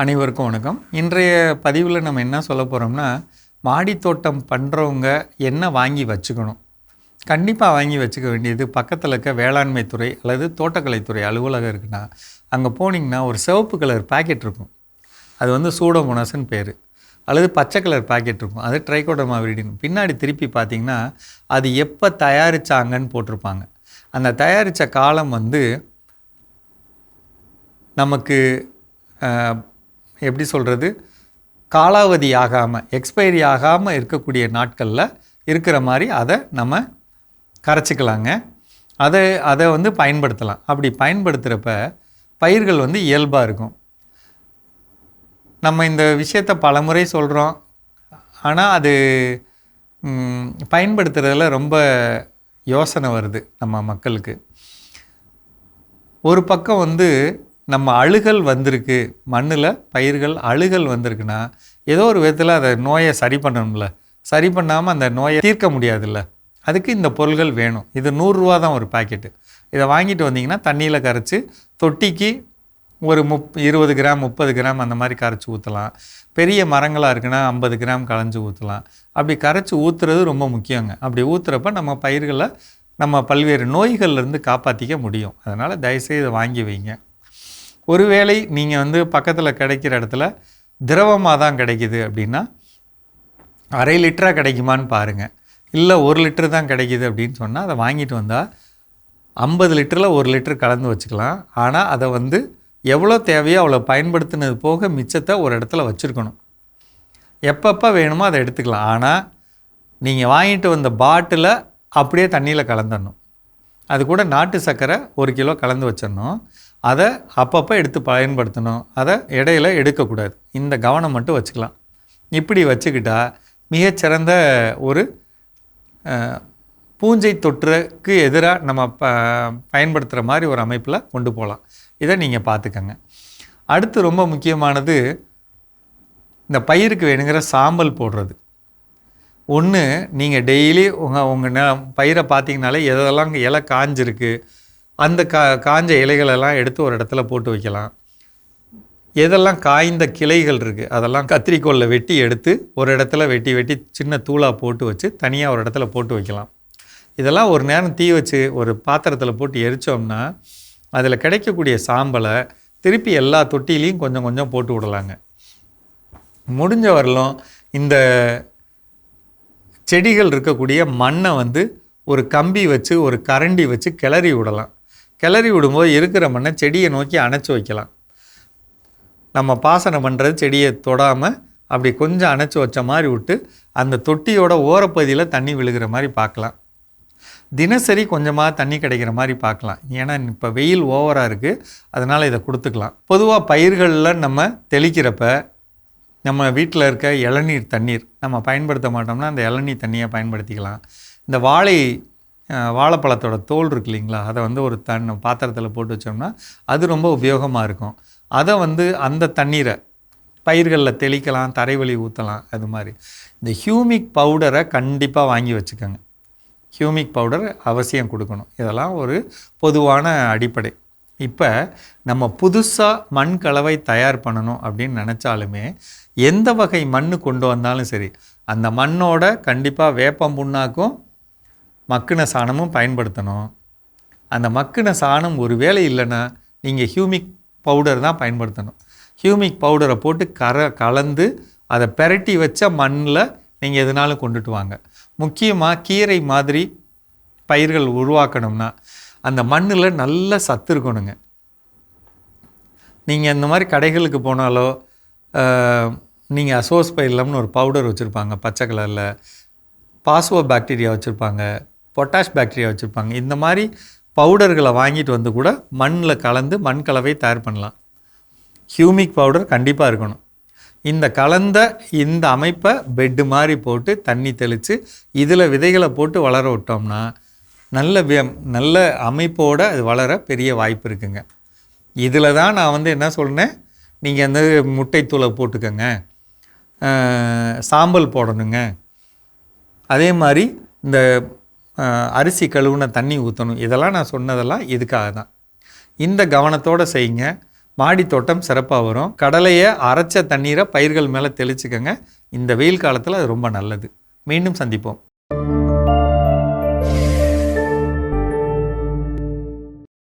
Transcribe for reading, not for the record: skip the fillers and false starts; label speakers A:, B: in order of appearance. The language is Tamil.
A: அனைவருக்கும் வணக்கம். இன்றைய பதிவில் நம்ம என்ன சொல்ல போகிறோம்னா, மாடி தோட்டம் பண்ணுறவங்க என்ன வாங்கி வச்சுக்கணும். கண்டிப்பாக வாங்கி வச்சுக்க வேண்டியது பக்கத்தில் இருக்க வேளாண்மை துறை அல்லது தோட்டக்கலைத்துறை அலுவலகம் இருக்குன்னா, அங்கே போனீங்கன்னா ஒரு சிவப்பு கலர் பேக்கெட் இருக்கும். அது வந்து சூடோமோனாஸ்ன்னு பேர். அல்லது பச்சை கலர் பேக்கெட் இருக்கும். அது ட்ரைகோடர்மா விரிடின்னு. பின்னாடி திருப்பி பார்த்தீங்கன்னா, அது எப்போ தயாரித்தாங்கன்னு போட்டிருப்பாங்க. அந்த தயாரித்த காலம் வந்து நமக்கு எப்படி சொல்கிறது, காலாவதி ஆகாமல் எக்ஸ்பைரி ஆகாமல் இருக்கக்கூடிய நாட்களில் இருக்கிற மாதிரி அதை நம்ம கரைச்சிக்கலாங்க. அதை வந்து பயன்படுத்தலாம். அப்படி பயன்படுத்துகிறப்ப பயிர்கள் வந்து இயல்பாக இருக்கும். நம்ம இந்த விஷயத்தை பலமுறை சொல்கிறோம். ஆனால் அது பயன்படுத்துகிறதுல ரொம்ப யோசனை வருது நம்ம மக்களுக்கு. ஒரு பக்கம் வந்து நம்ம அழுகல் வந்திருக்கு, மண்ணில் பயிர்கள் அழுகல் வந்திருக்குன்னா ஏதோ ஒரு விதத்தில் அதை நோயை சரி பண்ணணும்ல. சரி பண்ணாமல் அந்த நோயை தீர்க்க முடியாதுல்ல. அதுக்கு இந்த பொருள்கள் வேணும். இது 100 ரூபா தான் ஒரு பாக்கெட்டு. இதை வாங்கிட்டு வந்தீங்கன்னா தண்ணியில் கரைச்சி தொட்டிக்கு ஒரு 20 கிராம் 30 கிராம் அந்த மாதிரி கரைச்சி ஊற்றலாம். பெரிய மரங்களாக இருக்குன்னா 50 கிராம் களைஞ்சி ஊற்றலாம். அப்படி கரைச்சி ஊற்றுறது ரொம்ப முக்கியங்க. அப்படி ஊற்றுறப்ப நம்ம பயிர்களை நம்ம பல்வேறு நோய்கள்லேருந்து காப்பாற்றிக்க முடியும். அதனால் தயவுசெய்து இதை வாங்கி வைங்க. ஒருவேளை நீங்கள் வந்து பக்கத்தில் கிடைக்கிற இடத்துல திரவமாக தான் கிடைக்கிது அப்படின்னா, அரை லிட்டராக கிடைக்குமான்னு பாருங்கள். இல்லை 1 லிட்டரு தான் கிடைக்கிது அப்படின்னு சொன்னால் அதை வாங்கிட்டு வந்தால் 50 லிட்டரில் 1 லிட்டர் கலந்து வச்சுக்கலாம். ஆனால் அதை வந்து எவ்வளோ தேவையோ அவ்வளோ பயன்படுத்தினது போக மிச்சத்தை ஒரு இடத்துல வச்சுருக்கணும். எப்பப்போ வேணுமோ அதை எடுத்துக்கலாம். ஆனால் நீங்கள் வாங்கிட்டு வந்த பாட்டிலை அப்படியே தண்ணியில் கலந்துடணும். அது கூட நாட்டு சர்க்கரை 1 கிலோ கலந்து வச்சிடணும். அதை அப்பப்போ எடுத்து பயன்படுத்தணும். அதை இடையில எடுக்கக்கூடாது. இந்த கவனம் மட்டும் வச்சுக்கலாம். இப்படி வச்சுக்கிட்டால் மிகச்சிறந்த ஒரு பூஞ்சை தொற்றுக்கு எதிராக நம்ம பயன்படுத்துகிற மாதிரி ஒரு அமைப்பில் கொண்டு போகலாம். இதை நீங்கள் பார்த்துக்கங்க. அடுத்து ரொம்ப முக்கியமானது இந்த பயிருக்கு வேணுங்கிற சாம்பல் போடுறது. ஒன்று, நீங்கள் டெய்லி உங்கள் பயிரை பார்த்தீங்கனாலே எதெல்லாம் இலை காஞ்சிருக்கு அந்த காஞ்ச இலைகளெல்லாம் எடுத்து ஒரு இடத்துல போட்டு வைக்கலாம். எதெல்லாம் காய்ந்த கிளைகள் இருக்குது அதெல்லாம் கத்திரிக்கோலில் வெட்டி எடுத்து ஒரு இடத்துல வெட்டி சின்ன தூளாக போட்டு வச்சு தனியாக ஒரு இடத்துல போட்டு வைக்கலாம். இதெல்லாம் ஒரு நேரம் தீ வச்சு ஒரு பாத்திரத்தில் போட்டு எரித்தோம்னா அதில் கிடைக்கக்கூடிய சாம்பலை திருப்பி எல்லா தொட்டிலையும் கொஞ்சம் கொஞ்சம் போட்டு விடலாங்க. முடிஞ்ச வரலும் இந்த செடிகள் இருக்கக்கூடிய மண்ணை வந்து ஒரு கம்பி வச்சு ஒரு கரண்டி வச்சு கிளறி விடலாம். கிளறி விடும்போது இருக்கிற மண்ணை செடியை நோக்கி அணைச்சி வைக்கலாம். நம்ம பாசனம் பண்ணுறது செடியை தொடாமல் அப்படி கொஞ்சம் அணைச்சி வச்ச மாதிரி விட்டு அந்த தொட்டியோட ஓரப்பகுதியில் தண்ணி விழுகிற மாதிரி பார்க்கலாம். தினசரி கொஞ்சமாக தண்ணி கிடைக்கிற மாதிரி பார்க்கலாம். ஏன்னா இப்போ வெயில் ஓவராக இருக்குது, அதனால் இதை கொடுத்துக்கலாம். பொதுவாக பயிர்களில் நம்ம தெளிக்கிறப்ப நம்ம வீட்டில் இருக்க இளநீர் தண்ணீர் நம்ம பயன்படுத்த மாட்டோம்னா அந்த இளநீர் தண்ணியை பயன்படுத்திக்கலாம். இந்த வாழைப்பழத்தோட தோல் இருக்கு இல்லைங்களா, அதை வந்து ஒரு பாத்திரத்தில் போட்டு வச்சோம்னா அது ரொம்ப உபயோகமாக இருக்கும். அதை வந்து அந்த தண்ணீரை பயிர்களில் தெளிக்கலாம், தரைவழி ஊற்றலாம். அது மாதிரி இந்த ஹியூமிக் பவுடரை கண்டிப்பாக வாங்கி வச்சுக்கோங்க. ஹியூமிக் பவுடர் அவசியம் கொடுக்கணும். இதெல்லாம் ஒரு பொதுவான அடிப்படை. இப்போ நம்ம புதுசாக மண் கலவை தயார் பண்ணணும் அப்படின்னு நினச்சாலுமே எந்த வகை மண் கொண்டு வந்தாலும் சரி, அந்த மண்ணோட கண்டிப்பாக வேப்பம் புண்ணாக்கும் மக்கின சாணமும் பயன்படுத்தணும். அந்த மக்கின சாணம் ஒரு வேளை இல்லைன்னா நீங்கள் ஹியூமிக் பவுடர் தான் பயன்படுத்தணும். ஹியூமிக் பவுடரை போட்டு கலந்து அதை பெரட்டி வச்ச மண்ணில் நீங்கள் எதுனாலும் கொண்டுட்டு வாங்க. முக்கியமாக கீரை மாதிரி பயிர்கள் உருவாக்கணும்னா அந்த மண்ணில் நல்ல சத்து இருக்கணுங்க. நீங்கள் இந்த மாதிரி கடைகளுக்கு போனாலோ நீங்கள் அசோஸ்பைலம்னு ஒரு பவுடர் வச்சுருப்பாங்க பச்சை கலரில், பாஸ்வோ பாக்டீரியா வச்சுருப்பாங்க, பொட்டாஷ் பாக்டீரியா வச்சுருப்பாங்க. இந்த மாதிரி பவுடர்களை வாங்கிட்டு வந்து கூட மண்ணில் கலந்து மண் கலவை தயார் பண்ணலாம். ஹியூமிக் பவுடர் கண்டிப்பாக இருக்கணும். இந்த கலந்த இந்த அமைப்பை பெட்டு மாதிரி போட்டு தண்ணி தெளித்து இதில் விதைகளை போட்டு வளர விட்டோம்னா நல்ல அமைப்போடு அது வளர பெரிய வாய்ப்பு இருக்குங்க. இதில் தான் நான் வந்து என்ன சொல்கிறேன், நீங்கள் அந்த முட்டைத்தூளை போட்டுக்கோங்க, சாம்பல் போடணுங்க, அதே மாதிரி இந்த அரிசி கழுவுன தண்ணி ஊற்றணும். இதெல்லாம் நான் சொன்னதெல்லாம் இதுக்காக தான். இந்த கவனத்தோடு செய்யுங்க. மாடி தோட்டம் சிறப்பாக வரும். கடலையை அரைச்ச தண்ணீரை பயிர்கள் மேலே தெளிச்சுக்கோங்க. இந்த வெயில் காலத்தில் அது ரொம்ப நல்லது. மீண்டும் சந்திப்போம்.